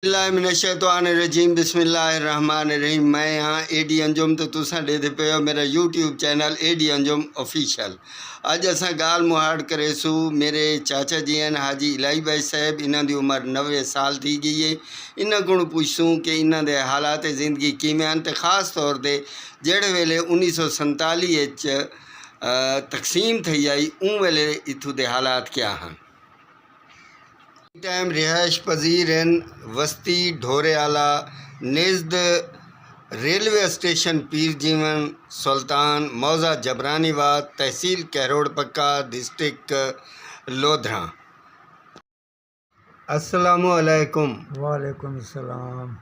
बिस्मिल्लाहिर्रहमानिर्रहीम बिस्मिल्लाहिर्रहमानिर्रहीम। मैं यहाँ एडी अंजुम तो तुसां ॾिसंदे पियो मेरा YouTube channel Adi Anjum official. अज असां ॻाल्हि मुहाड़ करेसूं मेरे चाचा जी आहिनि हाजी इलाही भाई साहब। इन्हां दी उम्र 90 साल थी गई है। इन्हां कोलों पुछसूं कि इन्हां दे हालात ज़िंदगी किवें आहिनि ते ख़ास तौर ते जहिड़े वेले 1947 तक़सीम थी आई उन वेले इत्थों दे हालात क्या हैं। टाइम रिहाइश पजीर वस्ती ढोरे आला नज़द रेलवे स्टेशन पीर जीवन सुल्तान मौजा जबरानीवाद तहसील कहरोड़ पक्का डिस्ट्रिक्ट लोधरा। अस्सलामु अलैकुम। वालेकुम सलाम।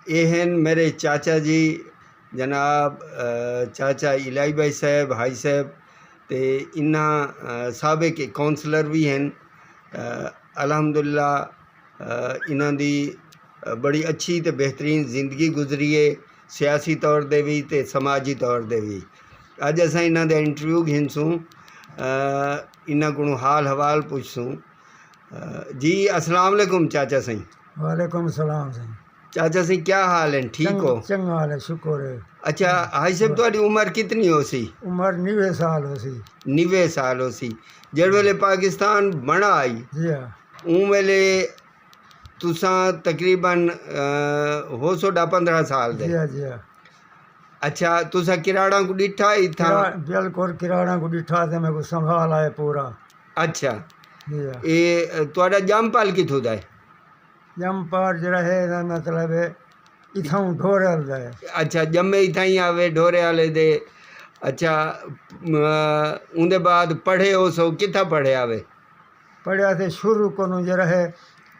ये हैं मेरे चाचा जी जनाब चाचा इलाही भाई साहब हाई साहब ते इन्ना साबिक काउंसलर भी हैं। अल्हम्दुलिल्लाह इन्हां दी बड़ी अच्छी तो बेहतरीन जिंदगी गुजरी है सियासी तौर पर भी तो समाजी तौर पर भी। अज असां इन्हां दे इंटरव्यू घिनसूं इन्हां को हाल हवाल पुछसूं। जी अस्सलाम वालेकुम चाचा साईं। वालेकुम सलाम साईं। चाचा साईं क्या हाल है, ठीक हो? चंगा हाल है, शुक्र है। अच्छा हाई साहब तुहाडी उम्र कितनी हो सी? उम्र 90 साल हो सी। 90 साल हो सी। जड़ वेले पाकिस्तान बना आई जी हाँ उन वेले तुसां तकरीबन हो सो 15 साल दे। जी हाँ जी हाँ। अच्छा तुसां किराड़ा को डिठा इथा? बिल्कुल किराड़ा को डिठा थे, मैं को संभाल आए पूरा। अच्छा जी हाँ। ये तुहाडा जमपाल किथों दा है? जमपाल जरा है मतलब इथां ढोरे दा है। अच्छा जम्मे इथा ही आवे ढोरे वाले दे। अच्छा उनके बाद पढ़े हो सो किथा पढ़े आवे? पढ़िया थे शुरू को जरा है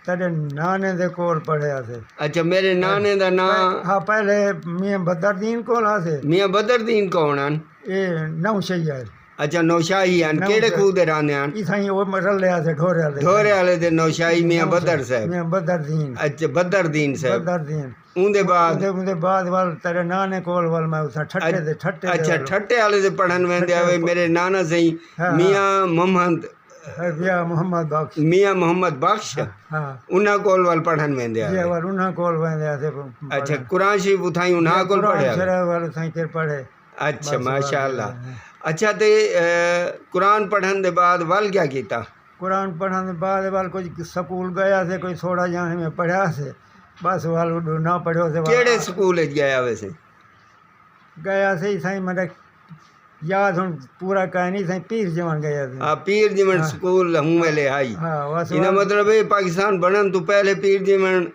तेरे नाने दे कोल पढ़िया थे। अच्छा मेरे नाने दा नाम? हाँ पहले मियाँ बदरदीन कोल थे। मियाँ बदरदीन कौन आन? ये नौशैया है। अच्छा नौशाही आन केड़े खूह दे रहने आन? इथाई वो रले थे ढोरे वाले। ढोरे वाले दे नौशाही मियाँ बदर साहब। मियाँ बदरदीन। अच्छा बदरदीन साहब। बदरदीन उनके बाद उनके बाद वाल तेरे नाने कोल वाल मैं उस ठट्टे दे ठट्टे। अच्छा ठट्टे वाले दे पढ़न वेंदे आवे मेरे नाना सही मियाँ मोहम्मद मियाँ मोहम्मद बख्श। हाँ उन्हा कोल वाल पढ़न वेंदे आवे। ये वाल उन्हा कोल वेंदे थे। अच्छा कुरान शरीफ उठाई उन्हा कोल पढ़े आवे। वाल उठाई के पढ़े। अच्छा माशाअल्लाह। अच्छा ते कुरान पढ़न दे बाद वाल क्या कीता? कुरान पढ़न दे बाद वाल कोई स्कूल गया थे, कोई थोड़ा जहाँ में पढ़ा से बस वाल ना पढ़ो से। केड़े स्कूल गया वैसे? गया से साईं मैंने याद हूँ पूरा कहानी साईं पीर जीवन गया थे। हाँ पीर जीवन स्कूल हूँ वेले हाई। हाँ इना मतलब है पाकिस्तान बनन तो पहले पीर जीवन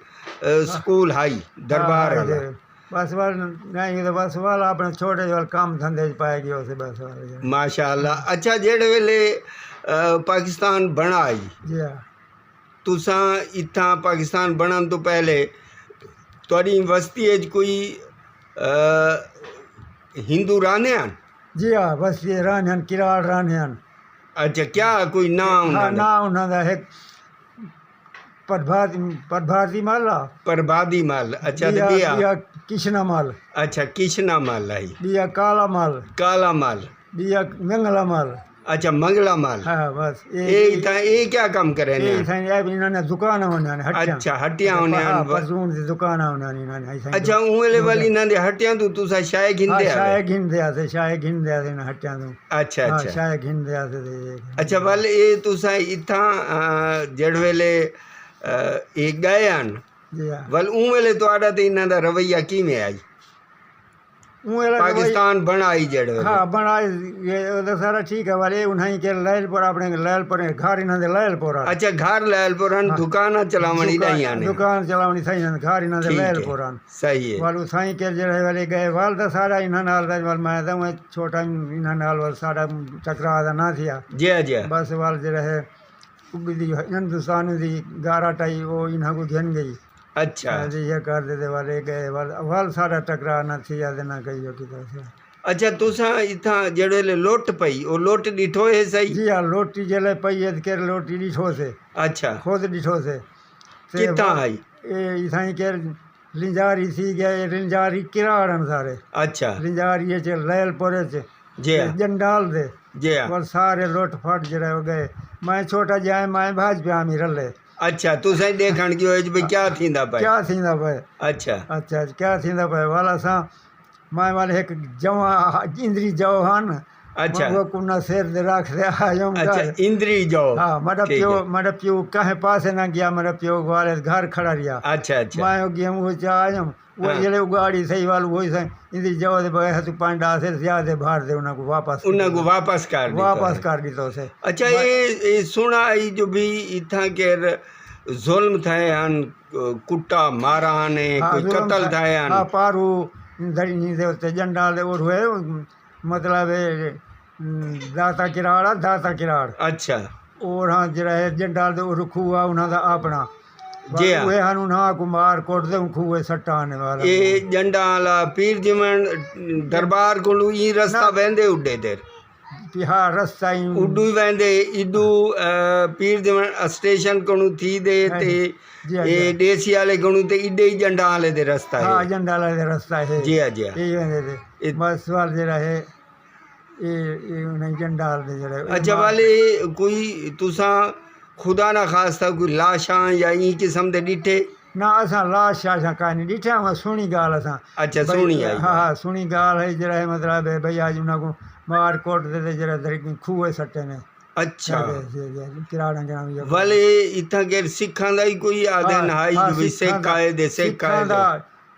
स्कूल हाई दरबार वाला। बस वाल नहीं तो बस वाल अपने छोटे वाल काम धंधे पाए गए से बस वाल। माशाअल्लाह। अच्छा जेड़े वेले पाकिस्तान बना आई जी हाँ तुसां इत्था पाकिस्तान बनन तो पहले तुहाडी बस्ती च कोई हिंदू रहने हैं? जी हाँ बस ये रहने हैं किराड़ रहने हैं। अच्छा क्या कोई नाम? हाँ ना उन्होंने है प्रभाती माला प्रभादी माल। अच्छा बिया किशना माल। अच्छा किशना माल आई बिया काला माल। काला माल बिया मंगला माल। अच्छा मंगला माल। हाँ बस ये क्या काम करे ने? इन्होंने दुकान होने हट्टियां। अच्छा हट्टियां होने परचून दी दुकान होने इन्होंने। अच्छा उले वाली ना दे हट्टियां तो तुसा शाय घिंदे आवे? शाय घिंदे आते शाय घिंदे आते ना हट्टियां तो। अच्छा अच्छा शाय घिंदे आते। अच्छा वाल ये तुसा इथा जड़ वेले एक गए आन जी हाँ वाल उन वेले तुहाडा ते इन्हां दा रवैया किवें आई? पाकिस्तान बनाई जड़ वेले? हाँ बनाई ये सारा ठीक है वाले उन्हें के लैलपुर अपने लैलपुर घर इन्हों दे लैलपुर। अच्छा घर लैलपुर दुकान चलावनी नहीं आने? दुकान चलावनी सही घर इन्हों दे लैलपुर सही है। वाल साई के जड़े वाले गए वाल तो सारा इन्हों नाल वाल मैं तो मैं छोटा इन्हों नाल वाल सारा टकरा दा ना थिया। जी जी बस वाल जड़ा है हिंदुस्तान दी गारा टाई वो इन्हों को घिन गई। अच्छा ये कर देते वाले गए वाल सारा टकरा ना थी याद ना कही कि। अच्छा तुसा इथा जड़े लोट पई ओ लोट डिठो है सही? जी हाँ लोटी जले पई है के लोटी डिठो से। अच्छा खुद डिठो से किथा आई? ए इथाई के लिंजारी थी गए लिंजारी किराड़न सारे। अच्छा लिंजारी ये च लैलपुर च जी जंडाल दे जी वाल सारे लोट फट जड़े हो गए। मैं छोटा जाए मैं भाज पे आमी रले अच्छा तुसां देखण गयो है भाई क्या थींदा पे क्या थींदा पे अच्छा अच्छा क्या थींदा पे वाल असां मां वाल हिक जवा इंद्री जव हन अच्छा वो कुना सिर दे रख दे आयम अच्छा घर इंद्री जो हाँ ठीक है। मेरा प्यो कहे पासे ना गया मेरा प्यो वाले घर खड़ा रिया अच्छा अच्छा मैं हो गया वो आयम वो हाँ। जड़े गाड़ी सही वाल वही सही इंद्री जव दे बगैर तू पांडा से ज्यादा भार दे उनको वापस उन्हें को वापस कर दी वापस कर दी तो से अच्छा ये सुना आई जो भी इथा केर जुल्म थाए हन कुट्टा मारा ने कोई कत्ल थाए हन हाँ पारू धड़ी दे उत्ते जंडा दे और हुए मतलब दाता किराड़ अच्छा और हाँ जरा है जंडा दे और खूआ उन्हां दा अपना जी हाँ। वे हन उन्हां को मार कोट दे खूए सट्टा आने वाला ये जंडा वाला पीर जिमन दरबार को ई रास्ता वेंदे उड्डे देर हाँ रास्ता ही उड्डू वेंदे इडू पीर जिमन स्टेशन कोनु थी दे ते जी हाँ, ये देसी वाले कोनु ते इडे ही जंडा वाले दे रास्ता हाँ है जंडा वाला दे रास्ता है जी हाँ जी हाँ। ये वेंदे दे बस वाल जरा है ये उन्हें जंडा वाले दे जरा अच्छा वाले कोई तुसा खुदा ना खास्ता कोई लाशां या ई किस्म दे डिठे ना असां लाश शाशा काई नहीं ॾिठा हुआ सुणी ॻाल्हि असां अच्छा भई, सुनी आई हाँ हाँ सुणी ॻाल्हि है जरा है मतलब है भई आज उन्हें को मार कोट दे जरा खूए सट्टे ने अच्छा किराड़ा जना वाले इथा के सिखां दा ही कोई आदन हाई जो भी सिख आए दे सिख आए दे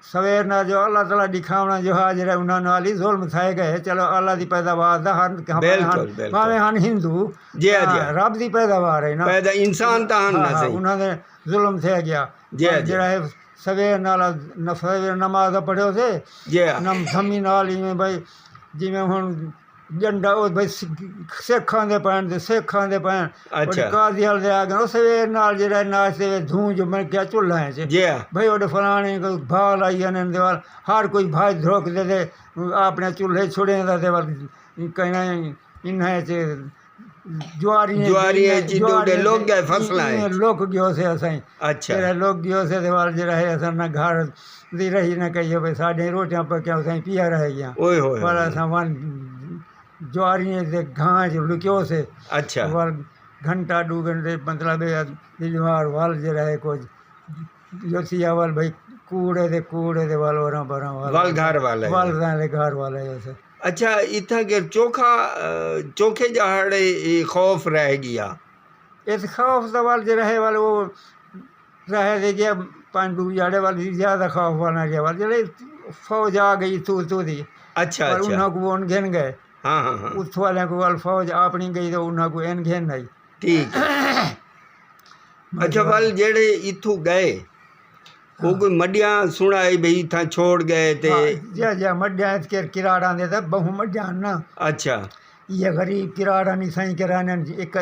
सवेर ना जो अल्लाह ताला दिखावना जो है जरा उन्होंने नाली जुल्म थाए गए चलो अल्लाह दी पैदावार दा हर बिल्कुल भावे हन हिंदू जी हाँ, जी हाँ। रब दी पैदावार है ना पैदा इंसान ता हन ना सही उन्होंने जुल्म थे गया जी हाँ, जी जरा है सवेर नाल सवेर नमाज पढ़ियो से जी हाँ। नम धमी नाल इवें भाई जिवें हुण जंडा वो भाई सिखां दे पैन ते सिखां दे पैन अच्छा। काजी हल दे आ गए सवेर नाल जरा नाचते वे धूं जो मैं क्या चुल्हा है जी हाँ। भाई ओडे फलाने को भाल आई आने देवाल हर कोई भाई धोक दे दे अपने चूल्हे छुड़े दा देवाल कहना इन्हें च ज्वारी है चिडोडे लोग गए फसला है लोग गयो से असाई अच्छा तेरा लोग गयो से देवाल जरा है असा ना घर दी रही ना कहिए भाई साडे रोटियां पक्या असाई पिया रह गया ओए होए पर असा वन ज्वारी दे घास लुक्यो से अच्छा वाल घंटा 2 घंटे मतलब दिलवार वाल जरा है कुछ योसिया वाल भाई कूड़े दे वाल और बरा वाल घर वाला घर वाला है ऐसे अच्छा इथा के चोखे जहाड़े खौफ रह गया इस खौफ सवाल जो रहे वाले वो रहे दे गया पांडू जाड़े वाले ज्यादा खौफ वाला गया वाले जले फौज आ गई तू दी अच्छा पर अच्छा उन्हों को वो घेन गए हाँ हाँ हाँ उस वाले को वाल फौज अपनी गई तो उन्हों को एन घेन नहीं ठीक अच्छा वाल जेड़े इथू गए वो कोई मडिया सुना है भाई था छोड़ गए थे जा मड्या के किराड़ा दे था बहु मड्या ना अच्छा ये गरीब किराड़ा नहीं सही किराने एक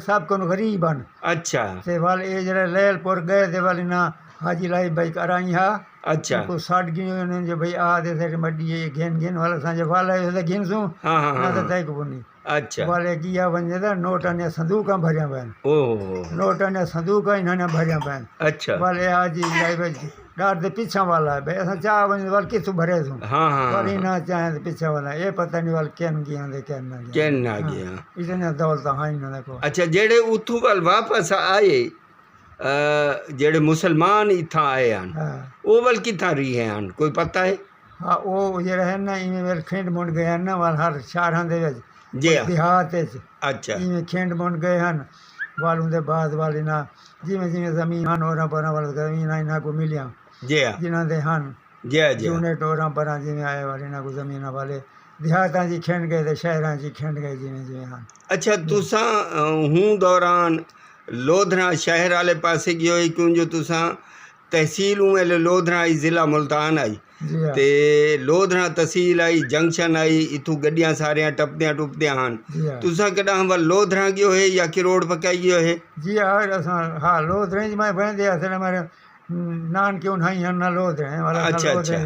सब को गरीब हन अच्छा ते वाल ए जरा लैलपुर गए ते वाली ना हाजी लाई भाई कराई हा अच्छा को 60 गिने ने जो भाई आ दे से मड्डी ये घेन वाला सांजे वाला है घेन सु हाँ हाँ ना हाँ तय को नहीं अच्छा वाले किया वंजे दा नोट ने संदूक भरिया बहन ओहो नोट ने संदूक इन्होंने भरिया बहन अच्छा वाले हाजी लाई भाई डार दे पीछा वाला है भाई असा चाह वंजे वाल किस भरे सु हाँ हाँ वाली ना चाहे तो पीछे वाला ये पता नहीं वाल केन गया दे केन ना गया कैन ना गया इतने दौलत हाई ना देखो अच्छा जेड़े उथू वाल वापस आए जेड़े मुसलमान इथा आए हन हाँ वो वाल किथा रही हैं कोई पता है हाँ वो जो है ना इवें वेल खिंड मुंड गए हैं ना वाल हर शहरां दे विच जी हाँ। देहात अच्छा इवें खिंड मुंड गए हैं वाल उनके बाद वाली ना जिमें जिमें जमीन हन और पर वाल जमीन इन्हां को मिलिया जी हाँ जिन्हां दे हन जी हाँ जी हाँ। यूनिट और पर जिमें आए वाले ना को जमीन वाले देहातां जी खिंड गए ते शहरां जी खिंड गए जिमें जिमें हन अच्छा तुसा हूँ दौरान लोधरा शहर वाले पासे गयो है क्यों जो तुसा तहसील हूँ लोधरा आई ज़िला मुल्तान आई जी हाँ ते लोधरा तहसील आई जंक्शन आई इथू गड्डियां सारियां टपदियां हन जी हाँ तुसा कदा वल लोधरा गयो है या कि रोड पकाई गयो है जी हाँ असां हाँ लोध रेंज में बहते असल हमारे नान के उन्हाई हन ना लोध रहे वाला अच्छा, अच्छा।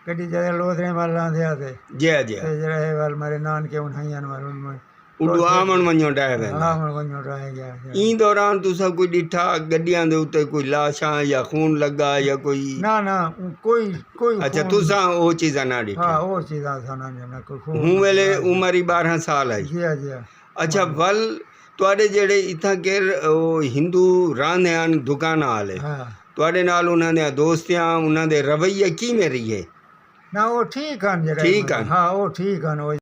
कड़ी जगह लोध रहे वाला दे आते जी हाँ जी हाँ। ते जरा है वाल मारे नान के उन्हाई हन वाल उनमें उडू आमन वञो डाय वेंदा हाँ मन वञो रह गया ई दौरान तुसा कोई डिठा गड्डियां दे उत्ते कोई लाशां या खून लगा या कोई ना ना कोई कोई अच्छा खून- तुसा वो चीज़ा ना डिठा हाँ वो चीज़ आसान ना कोई खून हूँ वेले उमरी 12 साल आई जी हाँ जी हाँ अच्छा वल ਤੁਹਾਡੇ ਜਿਹੜੇ ਇੱਥਾਂ ਕੇ ਉਹ ਹਿੰਦੂ ਰਹਿੰਦੇ ਹਨ ਦੁਕਾਨਾਂ ਵਾਲੇ ਹਾਂ ਤੁਹਾਡੇ ਨਾਲ ਉਹਨਾਂ ਦੇ ਦੋਸਤੀਆਂ ਉਹਨਾਂ ਦੇ ਰਵੱਈਏ ਕਿਵੇਂ ਰਹੀ ਹੈ ਨਾ ਉਹ ਠੀਕ ਹਨ ਜਿਹੜੇ ਠੀਕ ਹਨ। ਹਾਂ ਉਹ ਠੀਕ ਹਨ ਉਹ